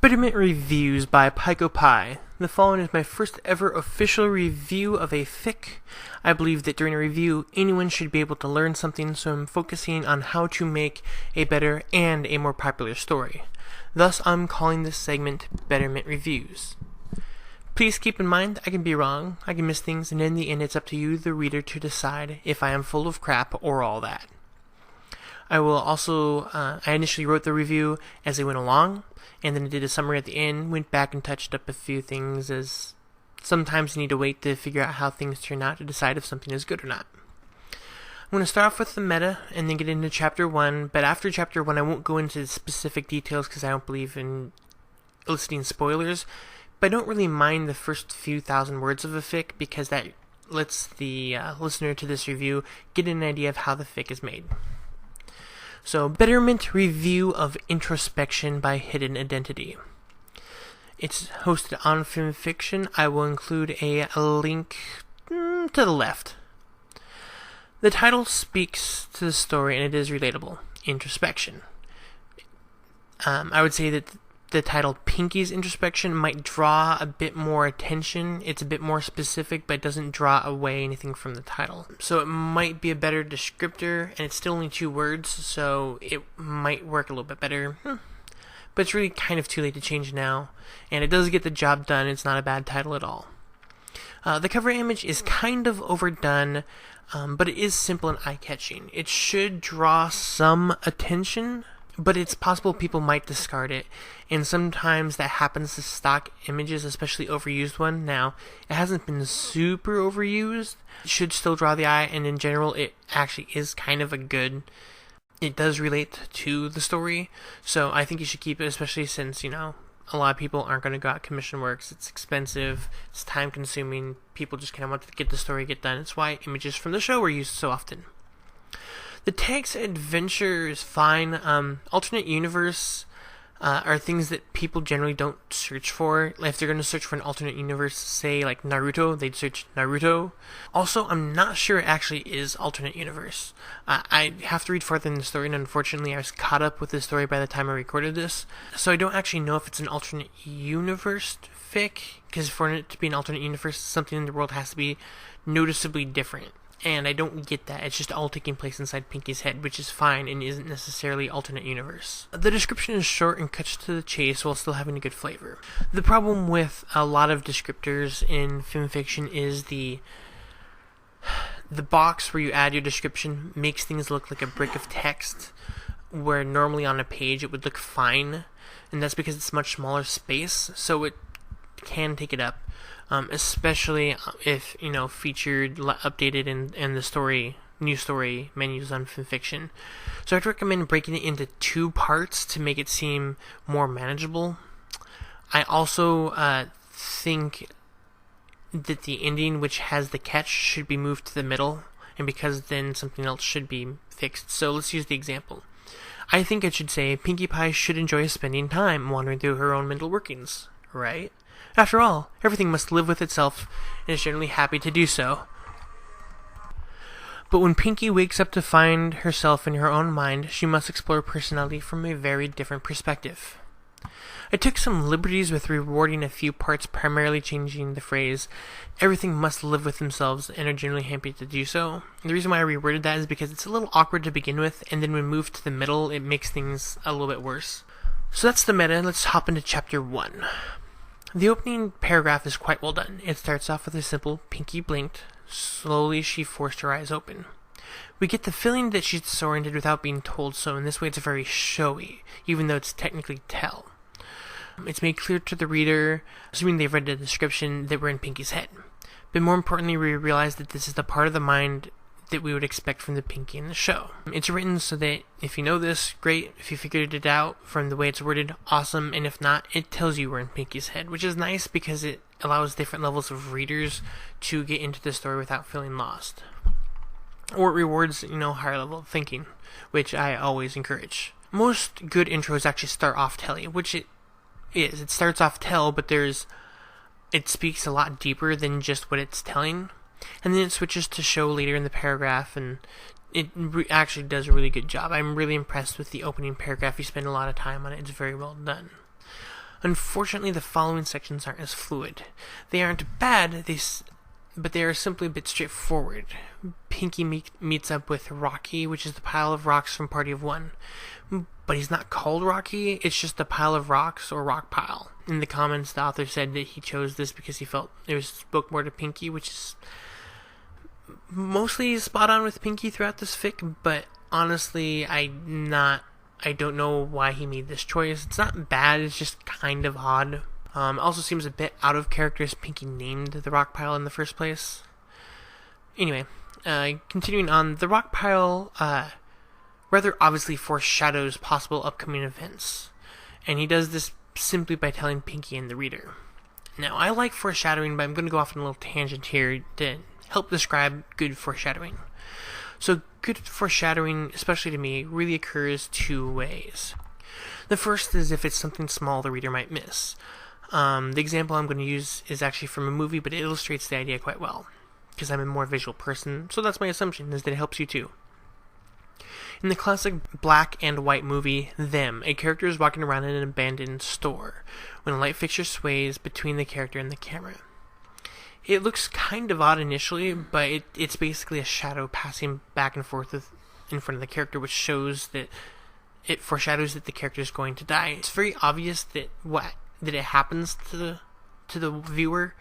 Betterment Reviews by Pinkie Pie. The following is my first ever official review of a fic. I believe that during a review, anyone should be able to learn something, so I'm focusing on how to make a better and a more popular story. Thus, I'm calling this segment Betterment Reviews. Please keep in mind, I can be wrong, I can miss things, and in the end it's up to you, the reader, to decide if I am full of crap or all that. I will also, I initially wrote the review as I went along, and then I did a summary at the end, went back and touched up a few things, as sometimes you need to wait to figure out how things turn out to decide if something is good or not. I'm going to start off with the meta, and then get into Chapter 1, but after Chapter 1 I won't go into specific details because I don't believe in eliciting spoilers, but I don't really mind the first few thousand words of a fic, because that lets the listener to this review get an idea of how the fic is made. So, Betterment Review of Introspection by Hidden Identity. It's hosted on fanfiction. I will include a link to the left. The title speaks to the story and it is relatable. Introspection. I would say that the title Pinkie's Introspection might draw a bit more attention. It's a bit more specific, but it doesn't draw away anything from the title. So it might be a better descriptor, and it's still only 2 words, so it might work a little bit better. But it's really kind of too late to change now, and it does get the job done. It's not a bad title at all. The cover image is kind of overdone, but it is simple and eye-catching. It should draw some attention, but it's possible people might discard it, and sometimes that happens to stock images, especially overused one. Now, it hasn't been super overused. It should still draw the eye, and in general, it actually is kind of it does relate to the story, so I think you should keep it, especially since, a lot of people aren't going to go out commission works. It's expensive, it's time-consuming, people just kind of want to get the story get done. It's why images from the show are used so often. The text adventure is fine. Alternate universe are things that people generally don't search for. If they're going to search for an alternate universe, say like Naruto, they'd search Naruto. Also, I'm not sure it actually is alternate universe. I have to read further in the story, and unfortunately I was caught up with the story by the time I recorded this. So I don't actually know if it's an alternate universe fic, because for it to be an alternate universe, something in the world has to be noticeably different. And I don't get that. It's just all taking place inside Pinkie's head, which is fine and isn't necessarily alternate universe. The description is short and cuts to the chase while still having a good flavor. The problem with a lot of descriptors in fanfiction is the box where you add your description makes things look like a brick of text, where normally on a page it would look fine, and that's because it's much smaller space, so it can take it up. Especially if, featured, updated in the new story menus on fanfiction. So I'd recommend breaking it into 2 parts to make it seem more manageable. I also think that the ending, which has the catch, should be moved to the middle, and because then something else should be fixed. So let's use the example. I think it should say, Pinkie Pie should enjoy spending time wandering through her own mental workings, right? After all, everything must live with itself, and is generally happy to do so. But when Pinkie wakes up to find herself in her own mind, she must explore personality from a very different perspective. I took some liberties with rewording a few parts, primarily changing the phrase, everything must live with themselves, and are generally happy to do so. The reason why I reworded that is because it's a little awkward to begin with, and then when moved to the middle, it makes things a little bit worse. So that's the meta. Let's hop into Chapter 1. The opening paragraph is quite well done. It starts off with a simple, Pinkie blinked. Slowly she forced her eyes open. We get the feeling that she's disoriented without being told so. In this way it's very showy, even though it's technically tell. It's made clear to the reader, assuming they've read the description, that we're in Pinkie's head. But more importantly, we realize that this is the part of the mind that we would expect from the Pinkie in the show. It's written so that if you know this, great. If you figured it out from the way it's worded, awesome. And if not, it tells you we're in Pinkie's head, which is nice because it allows different levels of readers to get into the story without feeling lost. Or it rewards, higher level of thinking, which I always encourage. Most good intros actually start off telly, which it is. It starts off tell, but it speaks a lot deeper than just what it's telling. And then it switches to show later in the paragraph, and it actually does a really good job. I'm really impressed with the opening paragraph. You spend a lot of time on it. It's very well done. Unfortunately, the following sections aren't as fluid. They aren't bad, but they are simply a bit straightforward. Pinkie meets up with Rocky, which is the pile of rocks from Party of One. But he's not called Rocky, it's just a pile of rocks or rock pile. In the comments, the author said that he chose this because he felt it spoke more to Pinkie, which is mostly spot on with Pinkie throughout this fic, but honestly, I don't know why he made this choice. It's not bad, it's just kind of odd. Also seems a bit out of character as Pinkie named the rock pile in the first place. Anyway, continuing on, the rock pile rather obviously foreshadows possible upcoming events, and he does this simply by telling Pinkie and the reader. Now, I like foreshadowing, but I'm going to go off on a little tangent here to help describe good foreshadowing. So, good foreshadowing, especially to me, really occurs two ways. The first is if it's something small the reader might miss. The example I'm going to use is actually from a movie, but it illustrates the idea quite well, because I'm a more visual person, so that's my assumption, is that it helps you too. In the classic black and white movie, Them, a character is walking around in an abandoned store when a light fixture sways between the character and the camera. It looks kind of odd initially, but it's basically a shadow passing back and forth in front of the character, which shows that it foreshadows that the character is going to die. It's very obvious that it happens to the viewer,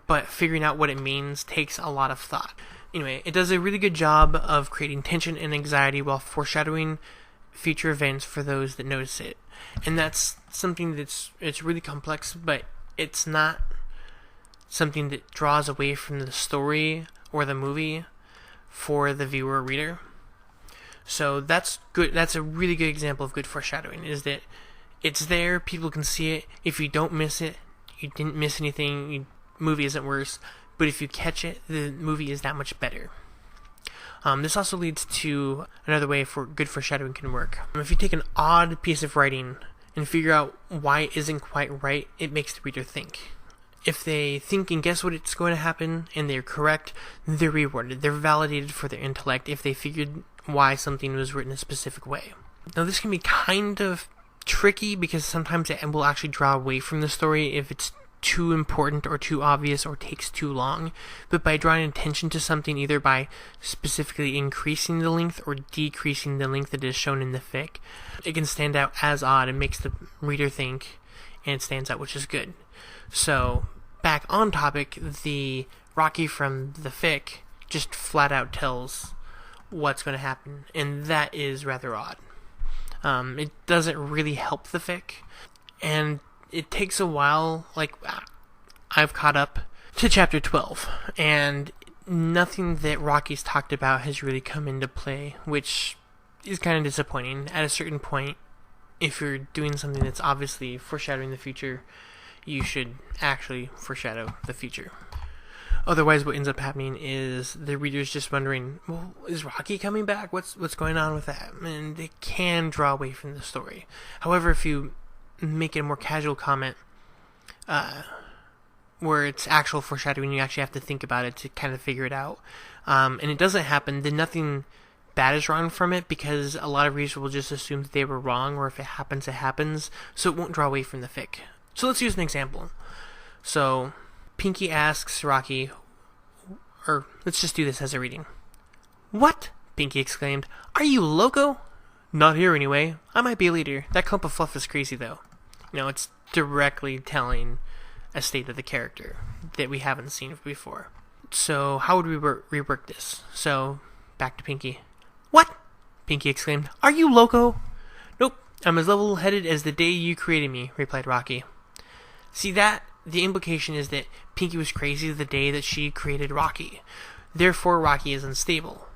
but figuring out what it means takes a lot of thought. Anyway, it does a really good job of creating tension and anxiety while foreshadowing future events for those that notice it. And that's something it's really complex, but it's not something that draws away from the story or the movie for the viewer or reader. So that's good. That's a really good example of good foreshadowing, is that it's there, people can see it. If you don't miss it, you didn't miss anything, movie isn't worse. But if you catch it, the movie is that much better. This also leads to another way for good foreshadowing can work. If you take an odd piece of writing and figure out why it isn't quite right, it makes the reader think. If they think and guess what it's going to happen, and they're correct, they're rewarded. They're validated for their intellect if they figured why something was written a specific way. Now, this can be kind of tricky because sometimes it will actually draw away from the story if it's too important or too obvious or takes too long, but by drawing attention to something either by specifically increasing the length or decreasing the length that is shown in the fic, it can stand out as odd and makes the reader think, and it stands out, which is good. So, back on topic, the Rocky from the fic just flat out tells what's going to happen, and that is rather odd. It doesn't really help the fic, and it takes a while. Like, I've caught up to chapter 12, and nothing that Rocky's talked about has really come into play, which is kind of disappointing. At a certain point, if you're doing something that's obviously foreshadowing the future, you should actually foreshadow the future. Otherwise, what ends up happening is the reader's just wondering, well, is Rocky coming back? What's going on with that? And it can draw away from the story. However, if you make it a more casual comment, where it's actual foreshadowing, you actually have to think about it to kind of figure it out. And it doesn't happen, then nothing bad is wrong from it, because a lot of readers will just assume that they were wrong, or if it happens, it happens, so it won't draw away from the fic. So let's use an example. So, Pinkie asks Rocky, or let's just do this as a reading. "What?" Pinkie exclaimed. "Are you loco?" "Not here anyway. I might be a leader. That clump of fluff is crazy though." It's directly telling a state of the character that we haven't seen before. So how would we rework this? So, back to Pinkie. "What?" Pinkie exclaimed. "Are you loco?" "Nope. I'm as level-headed as the day you created me," replied Rocky. See that? The implication is that Pinkie was crazy the day that she created Rocky. Therefore, Rocky is unstable.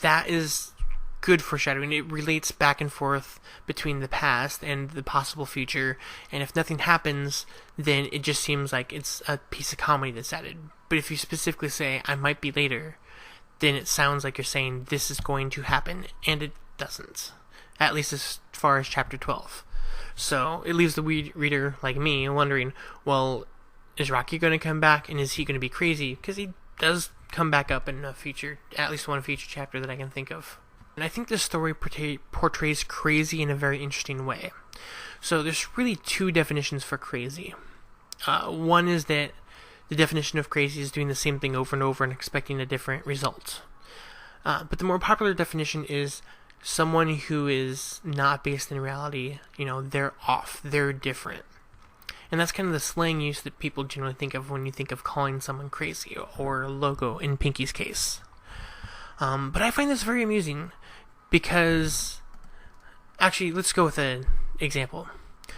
That is good foreshadowing. It relates back and forth between the past and the possible future, and if nothing happens, then it just seems like it's a piece of comedy that's added. But if you specifically say, "I might be later," then it sounds like you're saying this is going to happen, and it doesn't. At least as far as chapter 12. So it leaves the reader, like me, wondering, well, is Rocky going to come back, and is he going to be crazy? Because he does come back up in a future, at least one future chapter that I can think of. And I think this story portrays crazy in a very interesting way. So there's really two definitions for crazy. One is that the definition of crazy is doing the same thing over and over and expecting a different result. But the more popular definition is someone who is not based in reality. They're off, they're different. And that's kind of the slang use that people generally think of when you think of calling someone crazy, or loco in Pinkie's case. But I find this very amusing because, actually, let's go with an example.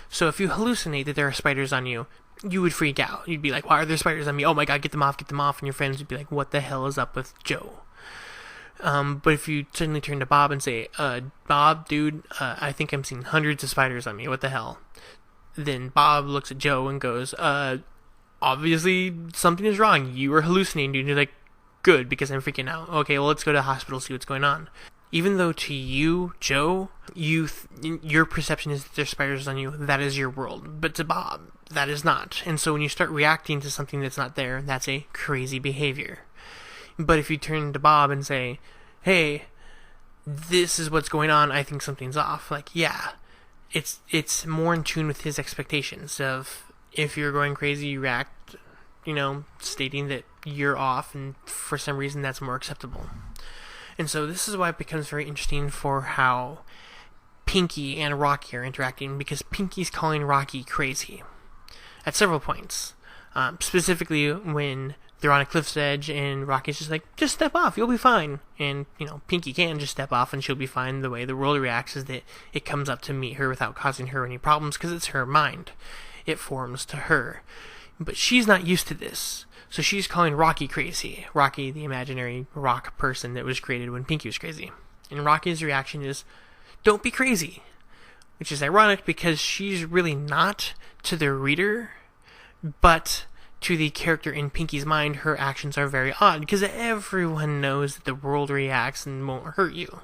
So if you hallucinate that there are spiders on you, you would freak out. You'd be like, why are there spiders on me? Oh my god, get them off. And your friends would be like, what the hell is up with Joe? But if you suddenly turn to Bob and say, Bob, dude, I think I'm seeing hundreds of spiders on me. What the hell? Then Bob looks at Joe and goes, obviously something is wrong. You are hallucinating, dude. And you're like, good, because I'm freaking out. Okay, well, let's go to the hospital, see what's going on. Even though to you, Joe, your perception is that there's spiders on you, that is your world. But to Bob, that is not. And so when you start reacting to something that's not there, that's a crazy behavior. But if you turn to Bob and say, hey, this is what's going on, I think something's off. Like, yeah, it's more in tune with his expectations of, if you're going crazy, you react, stating that you're off, and for some reason that's more acceptable. And so this is why it becomes very interesting for how Pinkie and Rocky are interacting, because Pinkie's calling Rocky crazy at several points. Specifically when they're on a cliff's edge and Rocky's just like, just step off, you'll be fine. And, Pinkie can just step off and she'll be fine. The way the world reacts is that it comes up to meet her without causing her any problems, because it's her mind. It forms to her. But she's not used to this. So she's calling Rocky crazy. Rocky, the imaginary rock person that was created when Pinkie was crazy. And Rocky's reaction is, don't be crazy. Which is ironic because she's really not to the reader, but to the character in Pinkie's mind, her actions are very odd, because everyone knows that the world reacts and won't hurt you.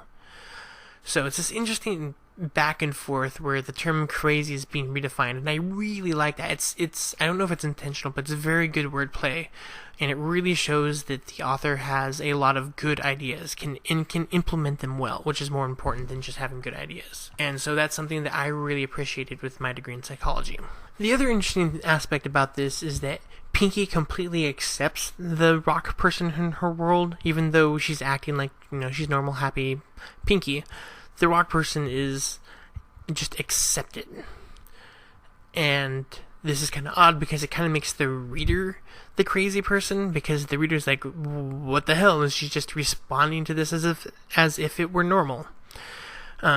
So it's this interesting back and forth where the term crazy is being redefined, and I really like that. It's I don't know if it's intentional, but it's a very good wordplay, and it really shows that the author has a lot of good ideas, can implement them well, which is more important than just having good ideas. And so that's something that I really appreciated with my degree in psychology. The other interesting aspect about this is that Pinkie completely accepts the rock person in her world, even though she's acting like, she's normal, happy Pinkie. The rock person is just accepted. And this is kind of odd because it kind of makes the reader the crazy person, because the reader's like, what the hell? Is she just responding to this as if it were normal?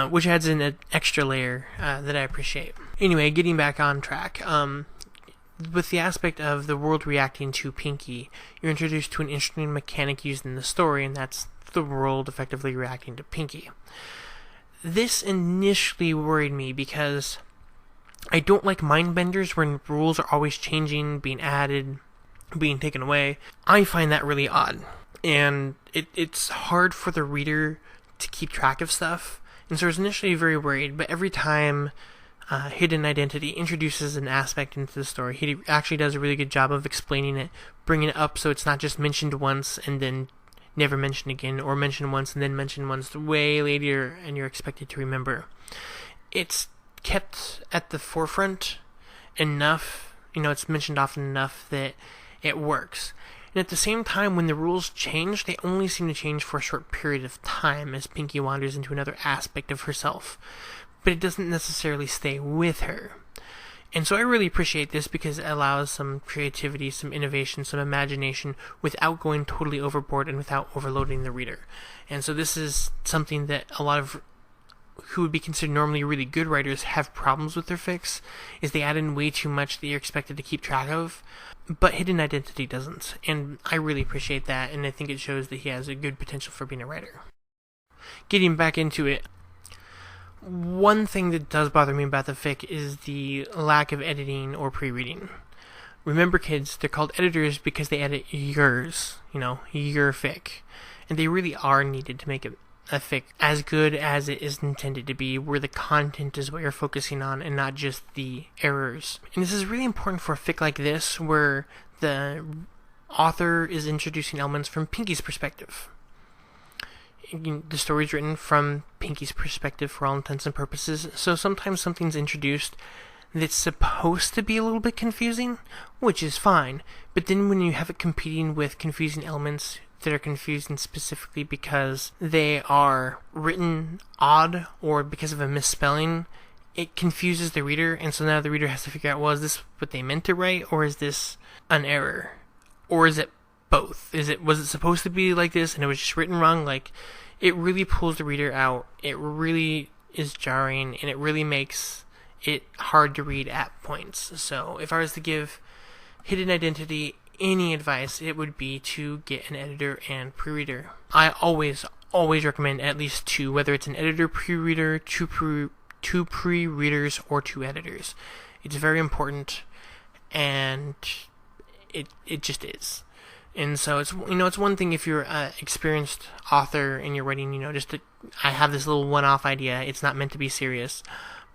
Which adds in an extra layer that I appreciate. Anyway, getting back on track. With the aspect of the world reacting to Pinkie, you're introduced to an interesting mechanic used in the story, and that's the world effectively reacting to Pinkie. This initially worried me because I don't like mind benders when rules are always changing, being added, being taken away. I find that really odd, and it's hard for the reader to keep track of stuff, and so I was initially very worried, but every time Hidden Identity introduces an aspect into the story, he actually does a really good job of explaining it, bringing it up so it's not just mentioned once and then never mentioned again, or mentioned once and then mentioned once way later and you're expected to remember. It's kept at the forefront enough, it's mentioned often enough that it works. And at the same time, when the rules change, they only seem to change for a short period of time as Pinkie wanders into another aspect of herself. But it doesn't necessarily stay with her. And so I really appreciate this because it allows some creativity, some innovation, some imagination without going totally overboard and without overloading the reader. And so this is something that a lot of who would be considered normally really good writers have problems with their fics, is they add in way too much that you're expected to keep track of, but Hidden Identity doesn't. And I really appreciate that, and I think it shows that he has a good potential for being a writer. Getting back into it, one thing that does bother me about the fic is the lack of editing or pre-reading. Remember, kids, they're called editors because they edit yours, your fic. And they really are needed to make a fic as good as it is intended to be, where the content is what you're focusing on and not just the errors. And this is really important for a fic like this, where the author is introducing elements from Pinkie's perspective. the story's written from Pinkie's perspective for all intents and purposes, so sometimes something's introduced that's supposed to be a little bit confusing, which is fine, but then when you have it competing with confusing elements that are confusing specifically because they are written odd or because of a misspelling, it confuses the reader, and so now the reader has to figure out, well, is this what they meant to write, or is this an error? Or is it both? Was it supposed to be like this and it was just written wrong? Like, it really pulls the reader out. It really is jarring, and it really makes it hard to read at points. So if I was to give Hidden Identity any advice, it would be to get an editor and pre-reader. I always recommend at least two, whether it's an editor, pre-reader, two pre-readers, or two editors. It's very important, and it just is. And so it's one thing if you're an experienced author and you're writing, I have this little one-off idea. It's not meant to be serious.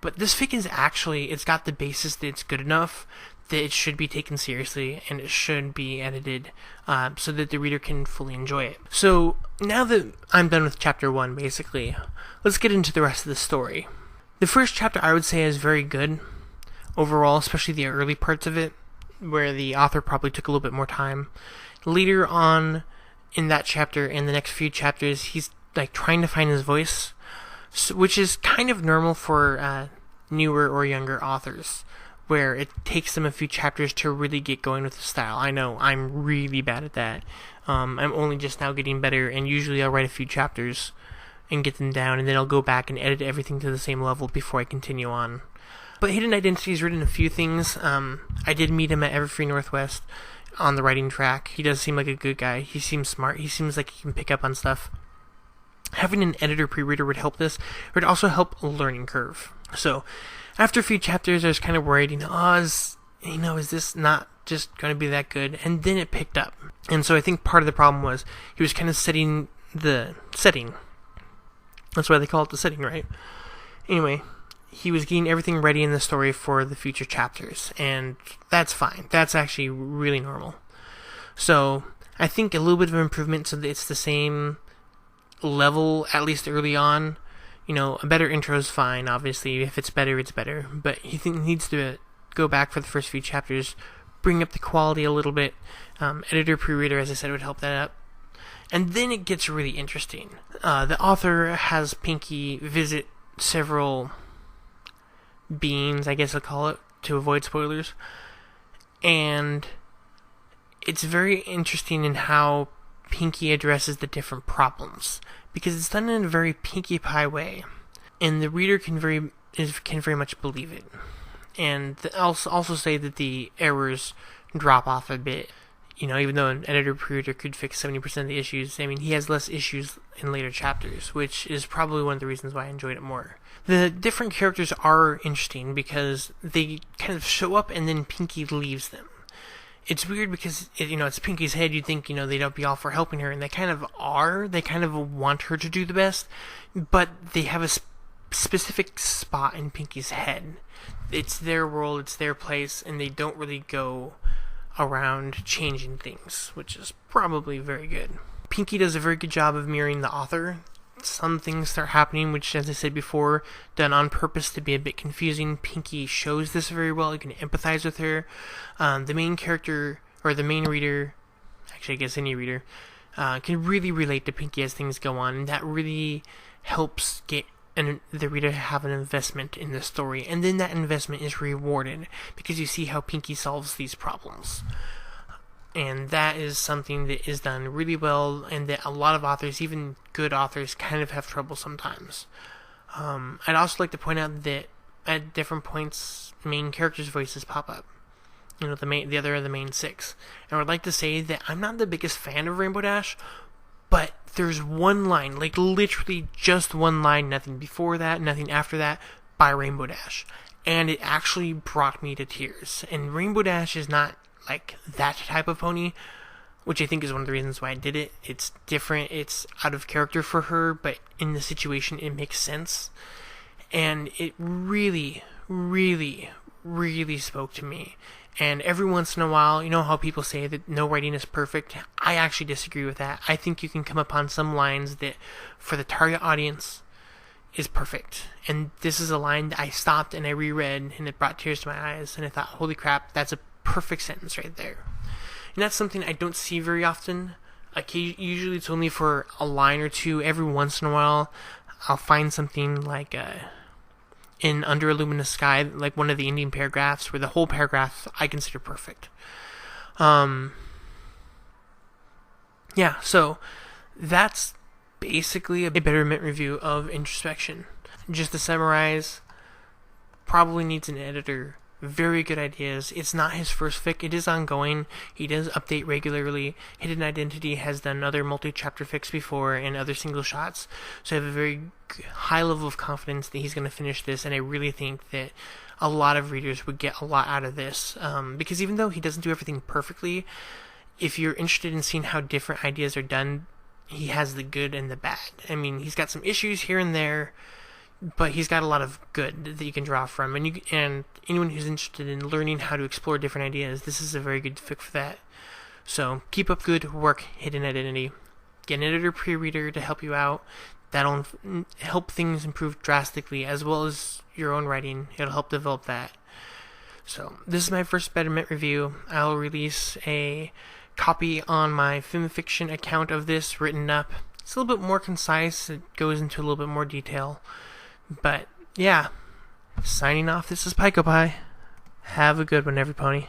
But this fic is it's got the basis that it's good enough that it should be taken seriously, and it should be edited so that the reader can fully enjoy it. So now that I'm done with chapter 1, basically, let's get into the rest of the story. The first chapter I would say is very good overall, especially the early parts of it, where the author probably took a little bit more time. Later on in that chapter and the next few chapters, he's like trying to find his voice, which is kind of normal for newer or younger authors, where it takes them a few chapters to really get going with the style. I know, I'm really bad at that. I'm only just now getting better, and usually I'll write a few chapters and get them down, and then I'll go back and edit everything to the same level before I continue on. But Hidden Identity's written a few things. I did meet him at Everfree Northwest on the writing track. He does seem like a good guy. He seems smart. He seems like he can pick up on stuff. Having an editor pre-reader would help this. It would also help a learning curve. So, after a few chapters, I was kind of worried, is this not just going to be that good? And then it picked up. And so I think part of the problem was he was kind of setting the setting. That's why they call it the setting, right? Anyway, he was getting everything ready in the story for the future chapters, and that's fine. That's actually really normal. So, I think a little bit of improvement so that it's the same level, at least early on. A better intro is fine, obviously. If it's better, it's better. But he needs to go back for the first few chapters, bring up the quality a little bit. Editor, pre-reader, as I said, would help that up. And then it gets really interesting. The author has Pinkie visit several beings, I guess I'll call it, to avoid spoilers. And it's very interesting in how Pinkie addresses the different problems, because it's done in a very Pinkie Pie way, and the reader can very much believe it. And I'll also say that the errors drop off a bit. Even though an editor pre-reader could fix 70% of the issues, he has less issues in later chapters, which is probably one of the reasons why I enjoyed it more. The different characters are interesting because they kind of show up and then Pinkie leaves them. It's weird because, it's Pinkie's head. You'd think, they'd be all for helping her, and they kind of are. They kind of want her to do the best, but they have a specific spot in Pinkie's head. It's their world, it's their place, and they don't really go around changing things, which is probably very good. Pinkie does a very good job of mirroring the author. Some things start happening, which, as I said before, done on purpose to be a bit confusing. Pinkie shows this very well. You can empathize with her. The main character, or the main reader, actually I guess any reader, can really relate to Pinkie as things go on, and that really helps get the reader to have an investment in the story, and then that investment is rewarded because you see how Pinkie solves these problems. And that is something that is done really well, and that a lot of authors, even good authors, kind of have trouble sometimes. I'd also like to point out that at different points, main characters' voices pop up. The other of the main 6. And I would like to say that I'm not the biggest fan of Rainbow Dash, but there's one line, like literally just one line, nothing before that, nothing after that, by Rainbow Dash. And it actually brought me to tears. And Rainbow Dash is not like that type of pony, which I think is one of the reasons why I did it. It's different, it's out of character for her, but in the situation it makes sense. And it really, really, really spoke to me. And every once in a while, you know how people say that no writing is perfect? I actually disagree with that. I think you can come upon some lines that, for the target audience, is perfect. And this is a line that I stopped and I reread, and it brought tears to my eyes, and I thought, holy crap, that's a perfect sentence right there. And that's something I don't see very often. Like, usually it's only for a line or two. Every once in a while, I'll find something like in Under a Luminous Sky, like one of the ending paragraphs, where the whole paragraph I consider perfect. Yeah, so that's basically a Betterment review of Introspection. Just to summarize, probably needs an editor. Very good ideas. It's not his first fic. It is ongoing. He does update regularly. Hidden Identity has done other multi-chapter fics before and other single shots. So I have a very high level of confidence that he's going to finish this, and I really think that a lot of readers would get a lot out of this. Because even though he doesn't do everything perfectly, if you're interested in seeing how different ideas are done, he has the good and the bad. I mean, he's got some issues here and there, but he's got a lot of good that you can draw from. And anyone who's interested in learning how to explore different ideas, this is a very good fic for that. So keep up good work, Hidden Identity. Get an editor pre-reader to help you out. That'll help things improve drastically, as well as your own writing. It'll help develop that. So this is my first Betterment review. I'll release a copy on my fanfiction account of this, written up. It's a little bit more concise. It goes into a little bit more detail. But, yeah, signing off, this is Piquo Pie. Have a good one, every pony.